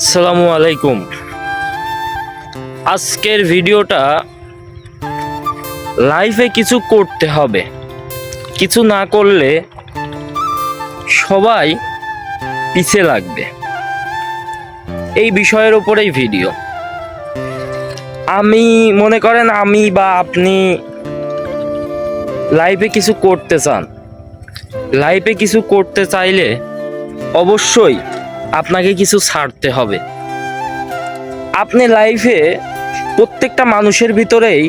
আসসালামু আলাইকুম। আজকের ভিডিওটা লাইফে কিছু করতে হবে, কিছু না করলে সবাই পিছে লাগবে, এই বিষয়ের উপরেই ভিডিও। আমি মনে করেন আমি বা আপনি লাইফে কিছু করতে চান, লাইফে কিছু করতে চাইলে অবশ্যই আপনাকে কিছু ছাড়তে হবে। আপনি লাইফে প্রত্যেকটা মানুষের ভিতরেই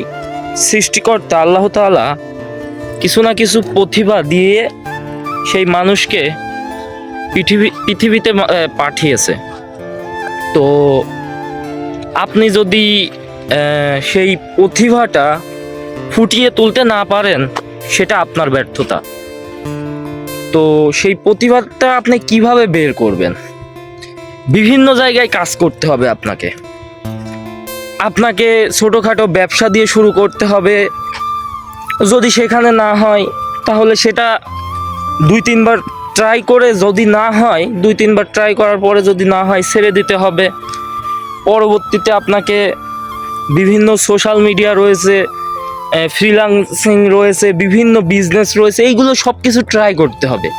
সৃষ্টিকর্তা আল্লাহ তাআলা কিছু না কিছু প্রতিভা দিয়ে সেই মানুষকে পৃথিবীতে পাঠিয়েছে। তো আপনি যদি সেই প্রতিভাটা ফুটিয়ে তুলতে না পারেন, সেটা আপনার ব্যর্থতা। তো সেই প্রতিভাটা আপনি কিভাবে বের করবেন? বিভিন্ন জায়গায় কাজ করতে হবে আপনাকে ছোটোখাটো ব্যবসা দিয়ে শুরু করতে হবে। যদি সেখানে না হয় তাহলে সেটা 2-3 বার ট্রাই করে, যদি না হয় 2-3 বার ট্রাই করার পরে যদি না হয় ছেড়ে দিতে হবে। পরবর্তীতে আপনাকে বিভিন্ন সোশ্যাল মিডিয়া রয়েছে, ফ্রিল্যান্সিং রয়েছে, বিভিন্ন বিজনেস রয়েছে, এইগুলো সব কিছু ট্রাই করতে হবে।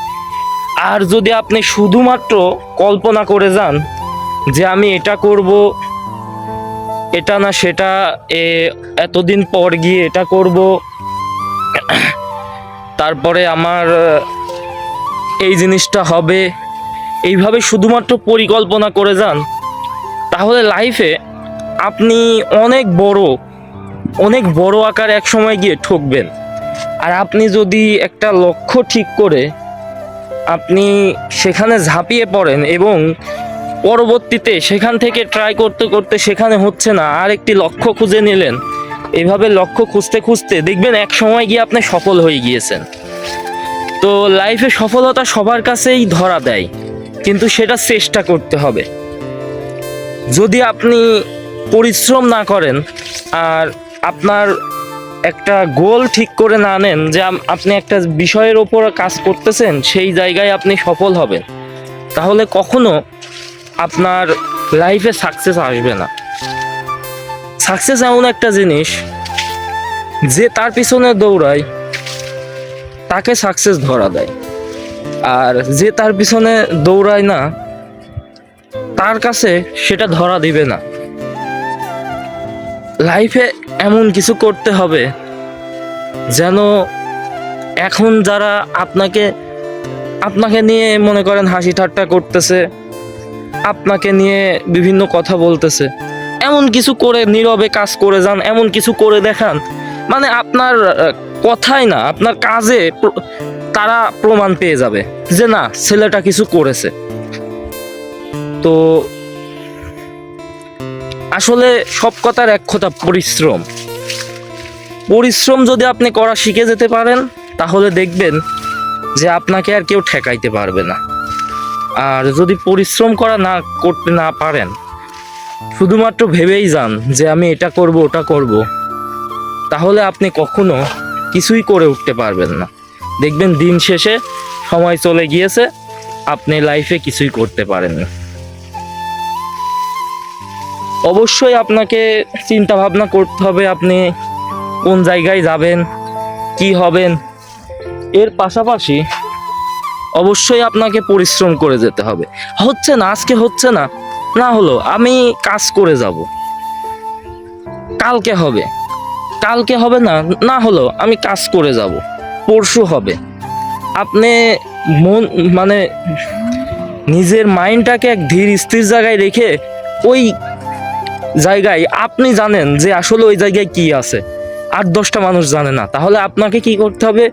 আর যদি আপনি শুধুমাত্র কল্পনা করে যান যে আমি এটা করব, এটা না সেটা, এতদিন পর গিয়ে এটা করব, তারপরে আমার এই জিনিসটা হবে, এইভাবে শুধুমাত্র পরিকল্পনা করে যান, তাহলে লাইফে আপনি অনেক বড় আকারে এক সময় গিয়ে ঠকবেন। আর আপনি যদি একটা লক্ষ্য ঠিক করে আপনি সেখানে ঝাঁপিয়ে পড়েন এবং পরবর্তীতে সেখান থেকে ট্রাই করতে করতে সেখানে হচ্ছে না, আর একটি লক্ষ্য খুঁজে নিলেন, এভাবে লক্ষ্য খুঁজতে খুঁজতে দেখবেন এক সময় গিয়ে আপনি সফল হয়ে গিয়েছেন। তো লাইফে সফলতা সবার কাছেই ধরা দেয়, কিন্তু সেটা চেষ্টা করতে হবে। যদি আপনি পরিশ্রম না করেন আর আপনার একটা গোল ঠিক করে না নেন যে আপনি একটা বিষয়ের ওপর কাজ করতেছেন, সেই জায়গায় আপনি সফল হবেন, তাহলে কখনো আপনার লাইফে সাকসেস আসবে না। সাকসেস এমন একটা জিনিস যে তার পিছনে দৌড়ায় তাকে সাকসেস ধরা দেয়, আর যে তার পিছনে দৌড়ায় না তার কাছে সেটা ধরা দিবে না। লাইফে এমন কিছু করতে হবে যেন এখন যারা আপনাকে নিয়ে মনে করেন হাসি ঠাট্টা করতেছে, আপনাকে নিয়ে বিভিন্ন কথা বলতেছে, এমন কিছু করে নীরবে কাজ করে যান, এমন কিছু করে দেখান, মানে আপনার কথাই না আপনার কাজে তারা প্রমাণ পেয়ে যাবে যে না, ছেলেটা কিছু করেছে। তো আসলে সব কথার এক কথা, পরিশ্রম যদি আপনি করা শিখে যেতে পারেন, তাহলে দেখবেন যে আপনাকে আর কেউ ঠেকাইতে পারবে না। আর যদি পরিশ্রম করতে না পারেন, শুধুমাত্র ভেবেই যান যে আমি এটা করব ওটা করব, তাহলে আপনি কখনো কিছুই করে উঠতে পারবেন না। দেখবেন দিন শেষে সময় চলে গিয়েছে, আপনি লাইফে কিছুই করতে পারেন না। অবশ্যই আপনাকে চিন্তা ভাবনা করতে হবে আপনি কোন জায়গায় যাবেন, কি হবেন। এর পাশাপাশি অবশ্যই আপনাকে পরিশ্রম করে যেতে হবে। হচ্ছে না, আজকে হচ্ছে না, না হলো আমি কাজ করে যাব, কালকে হবে, কালকে হবে না, না হলো আমি কাজ করে যাব, পরশু হবে। আপনি নিজের মাইন্ডটাকে এক ধীর স্থির জায়গায় রেখে ওই জায়গায় আপনি জানেন যে আসলে ওই জায়গায় কি আছে, 8-10টা মানুষ জানে না, তাহলে আপনাকে কি করতে হবে?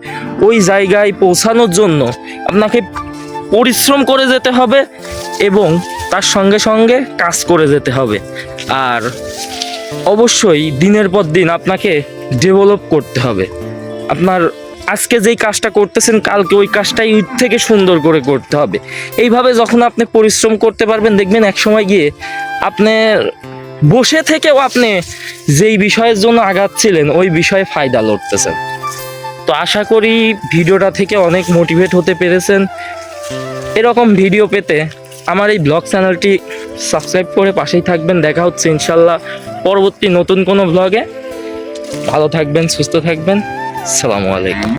ওই জায়গায় পৌঁছানোর জন্য আপনাকে পরিশ্রম করে যেতে হবে এবং তার সঙ্গে সঙ্গে কাজ করে যেতে হবে। আর অবশ্যই দিনের পর দিন আপনাকে ডেভেলপ করতে হবে। আপনার আজকে যেই কাজটা করতেছেন, কালকে ওই কাজটাই এর থেকে সুন্দর করে করতে হবে। এইভাবে যখন আপনি পরিশ্রম করতে পারবেন, দেখবেন এক সময় গিয়ে আপনি বসে থেকেও আপনি যেই বিষয়ের জন্য আগাচ্ছিলেন ওই বিষয়ে ফায়দা লড়তেছেন। তো আশা করি ভিডিওটা থেকে অনেক মোটিভেট হতে পেরেছেন। এরকম ভিডিও পেতে আমার এই ব্লগ চ্যানেলটি সাবস্ক্রাইব করে পাশেই থাকবেন। দেখা হচ্ছে ইনশাল্লাহ পরবর্তী নতুন কোনো ব্লগে। ভালো থাকবেন, সুস্থ থাকবেন। আসসালামু আলাইকুম।